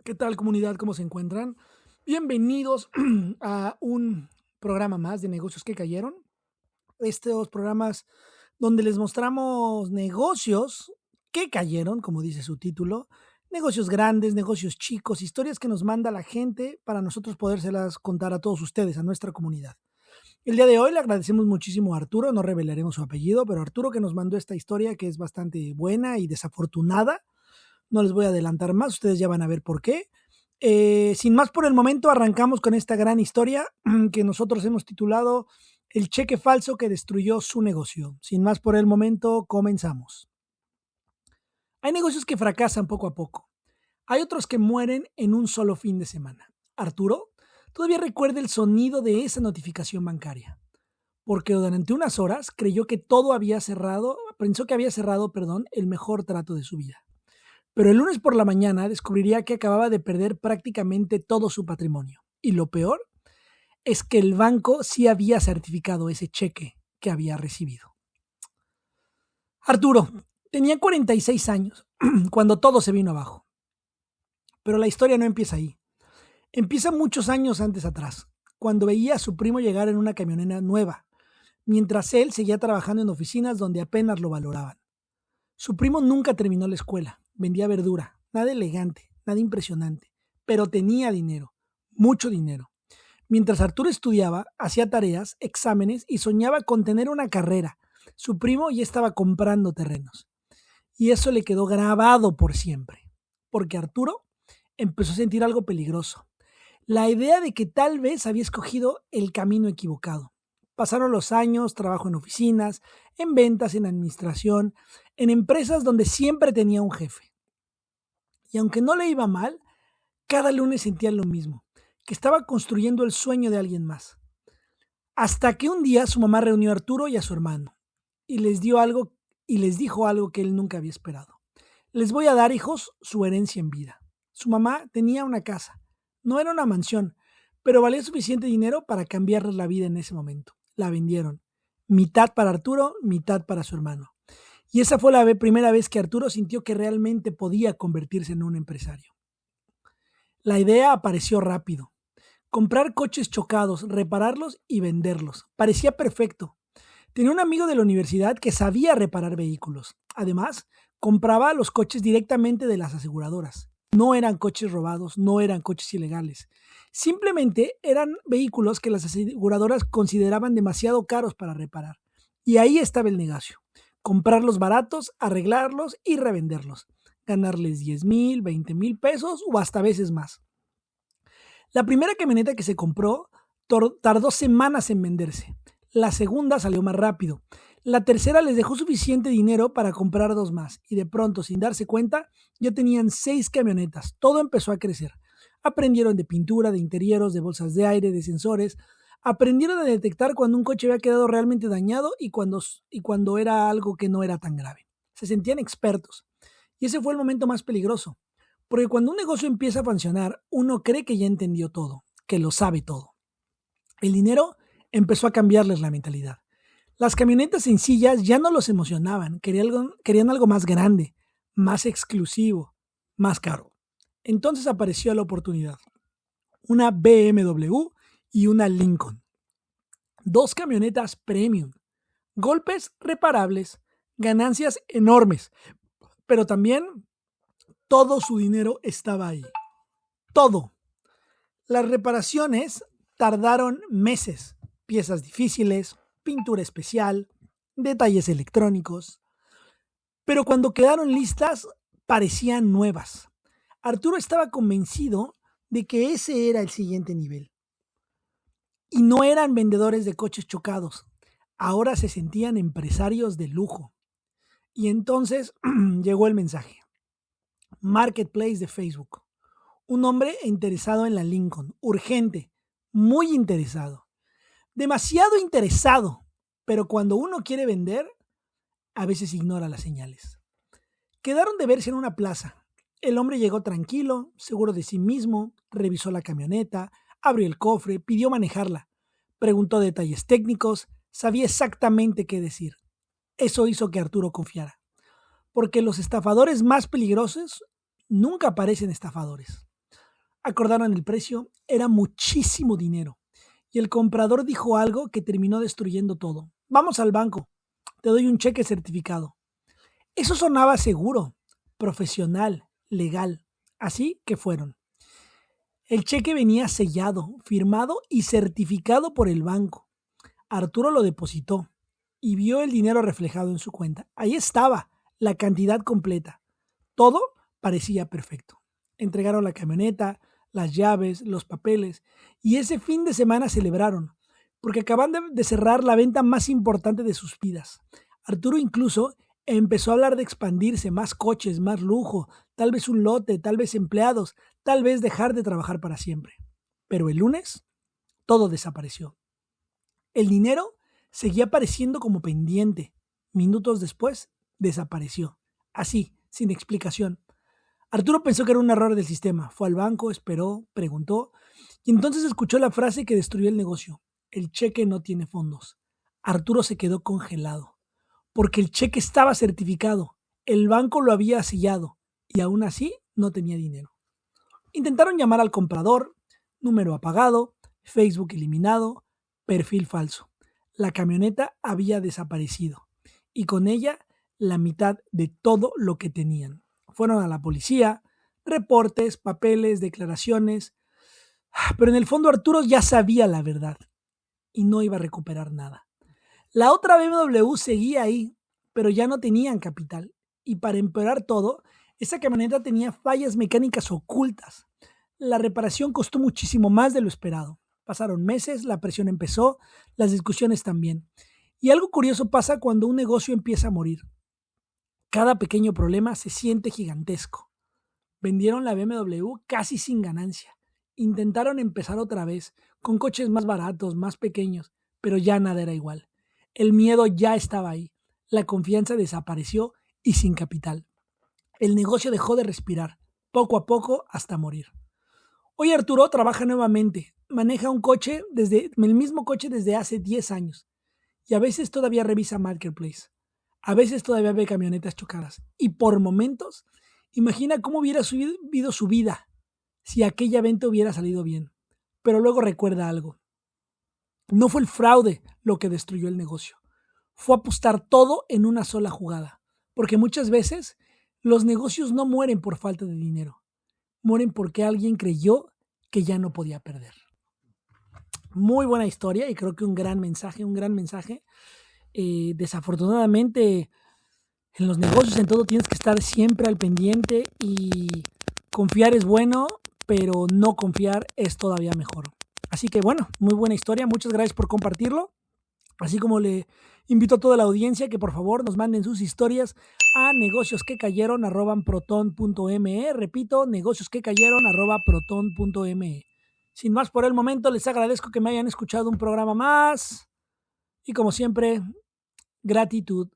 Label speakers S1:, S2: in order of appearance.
S1: ¿Qué tal, comunidad? ¿Cómo se encuentran? Bienvenidos a un programa más de negocios que cayeron. Estos programas donde les mostramos negocios que cayeron, como dice su título, negocios grandes, negocios chicos, historias que nos manda la gente para nosotros podérselas contar a todos ustedes, a nuestra comunidad. El día de hoy le agradecemos muchísimo a Arturo, no revelaremos su apellido, pero Arturo que nos mandó esta historia que es bastante buena y desafortunada. No les voy a adelantar más, ustedes ya van a ver por qué. Sin más por el momento, arrancamos con esta gran historia que nosotros hemos titulado El cheque falso que destruyó su negocio. Sin más por el momento, comenzamos. Hay negocios que fracasan poco a poco. Hay otros que mueren en un solo fin de semana. Arturo todavía recuerda el sonido de esa notificación bancaria, porque durante unas horas creyó que todo había cerrado, pensó que había cerrado, perdón, el mejor trato de su vida. Pero el lunes por la mañana descubriría que acababa de perder prácticamente todo su patrimonio. Y lo peor es que el banco sí había certificado ese cheque que había recibido. Arturo tenía 46 años cuando todo se vino abajo. Pero la historia no empieza ahí. Empieza muchos años antes atrás, cuando veía a su primo llegar en una camioneta nueva, mientras él seguía trabajando en oficinas donde apenas lo valoraban. Su primo nunca terminó la escuela, vendía verdura, nada elegante, nada impresionante, pero tenía dinero, mucho dinero. Mientras Arturo estudiaba, hacía tareas, exámenes y soñaba con tener una carrera. Su primo ya estaba comprando terrenos. Y eso le quedó grabado por siempre, porque Arturo empezó a sentir algo peligroso. La idea de que tal vez había escogido el camino equivocado. Pasaron los años, trabajo en oficinas, en ventas, en administración, en empresas donde siempre tenía un jefe. Y aunque no le iba mal, cada lunes sentía lo mismo, que estaba construyendo el sueño de alguien más. Hasta que un día su mamá reunió a Arturo y a su hermano y les dijo algo que él nunca había esperado. Les voy a dar, hijos, su herencia en vida. Su mamá tenía una casa. No era una mansión, pero valía suficiente dinero para cambiarles la vida en ese momento. La vendieron. Mitad para Arturo, mitad para su hermano. Y esa fue la primera vez que Arturo sintió que realmente podía convertirse en un empresario. La idea apareció rápido. Comprar coches chocados, repararlos y venderlos. Parecía perfecto. Tenía un amigo de la universidad que sabía reparar vehículos. Además, compraba los coches directamente de las aseguradoras. No eran coches robados, no eran coches ilegales. Simplemente eran vehículos que las aseguradoras consideraban demasiado caros para reparar. Y ahí estaba el negocio. Comprarlos baratos, arreglarlos y revenderlos. Ganarles 10,000, 20,000 pesos o hasta veces más. La primera camioneta que se compró tardó semanas en venderse. La segunda salió más rápido. La tercera les dejó suficiente dinero para comprar dos más y de pronto, sin darse cuenta, ya tenían 6 camionetas. Todo empezó a crecer. Aprendieron de pintura, de interiores, de bolsas de aire, de sensores. Aprendieron a detectar cuando un coche había quedado realmente dañado y cuando era algo que no era tan grave. Se sentían expertos. Y ese fue el momento más peligroso. Porque cuando un negocio empieza a funcionar, uno cree que ya entendió todo, que lo sabe todo. El dinero empezó a cambiarles la mentalidad. Las camionetas sencillas ya no los emocionaban, querían algo más grande, más exclusivo, más caro. Entonces apareció la oportunidad. Una BMW y una Lincoln. Dos camionetas premium. Golpes reparables, ganancias enormes, pero también todo su dinero estaba ahí. Todo. Las reparaciones tardaron meses, piezas difíciles, pintura especial, detalles electrónicos, pero cuando quedaron listas parecían nuevas. Arturo estaba convencido de que ese era el siguiente nivel. Y no eran vendedores de coches chocados, ahora se sentían empresarios de lujo. Y entonces llegó el mensaje. Marketplace de Facebook. Un hombre interesado en la Lincoln, urgente, muy interesado, demasiado interesado, pero cuando uno quiere vender, a veces ignora las señales. Quedaron de verse en una plaza. El hombre llegó tranquilo, seguro de sí mismo, revisó la camioneta, abrió el cofre, pidió manejarla, preguntó detalles técnicos, sabía exactamente qué decir. Eso hizo que Arturo confiara, porque los estafadores más peligrosos nunca parecen estafadores. Acordaron el precio, era muchísimo dinero. Y el comprador dijo algo que terminó destruyendo todo. Vamos al banco, te doy un cheque certificado. Eso sonaba seguro, profesional, legal. Así que fueron. El cheque venía sellado, firmado y certificado por el banco. Arturo lo depositó y vio el dinero reflejado en su cuenta. Ahí estaba, la cantidad completa. Todo parecía perfecto. Entregaron la camioneta, las llaves, los papeles y ese fin de semana celebraron, porque acaban de cerrar la venta más importante de sus vidas. Arturo incluso empezó a hablar de expandirse, más coches, más lujo, tal vez un lote, tal vez empleados, tal vez dejar de trabajar para siempre. Pero el lunes todo desapareció. El dinero seguía apareciendo como pendiente. Minutos después desapareció. Así, sin explicación. Arturo pensó que era un error del sistema. Fue al banco, esperó, preguntó y entonces escuchó la frase que destruyó el negocio. El cheque no tiene fondos. Arturo se quedó congelado, porque el cheque estaba certificado, el banco lo había sellado y aún así no tenía dinero. Intentaron llamar al comprador, número apagado, Facebook eliminado, perfil falso. La camioneta había desaparecido y con ella la mitad de todo lo que tenían. Fueron a la policía, reportes, papeles, declaraciones, pero en el fondo Arturo ya sabía la verdad y no iba a recuperar nada. La otra BMW seguía ahí, pero ya no tenían capital. Y para empeorar todo, esa camioneta tenía fallas mecánicas ocultas. La reparación costó muchísimo más de lo esperado. Pasaron meses, la presión empezó, las discusiones también. Y algo curioso pasa cuando un negocio empieza a morir. Cada pequeño problema se siente gigantesco. Vendieron la BMW casi sin ganancia. Intentaron empezar otra vez, con coches más baratos, más pequeños, pero ya nada era igual. El miedo ya estaba ahí. La confianza desapareció y sin capital. El negocio dejó de respirar, poco a poco hasta morir. Hoy Arturo trabaja nuevamente. Maneja el mismo coche desde hace 10 años. Y a veces todavía revisa Marketplace. A veces todavía ve camionetas chocadas. Y por momentos, imagina cómo hubiera subido su vida si aquella venta hubiera salido bien. Pero luego recuerda algo. No fue el fraude lo que destruyó el negocio. Fue apostar todo en una sola jugada. Porque muchas veces los negocios no mueren por falta de dinero. Mueren porque alguien creyó que ya no podía perder. Muy buena historia y creo que un gran mensaje. Desafortunadamente, en los negocios, en todo, tienes que estar siempre al pendiente y confiar es bueno, pero no confiar es todavía mejor. Así que bueno, muy buena historia. Muchas gracias por compartirlo. Así como le invito a toda la audiencia que por favor nos manden sus historias a negociosquecayeron@proton.me. Repito, negociosquecayeron@proton.me. Sin más por el momento, les agradezco que me hayan escuchado un programa más. Y como siempre, gratitud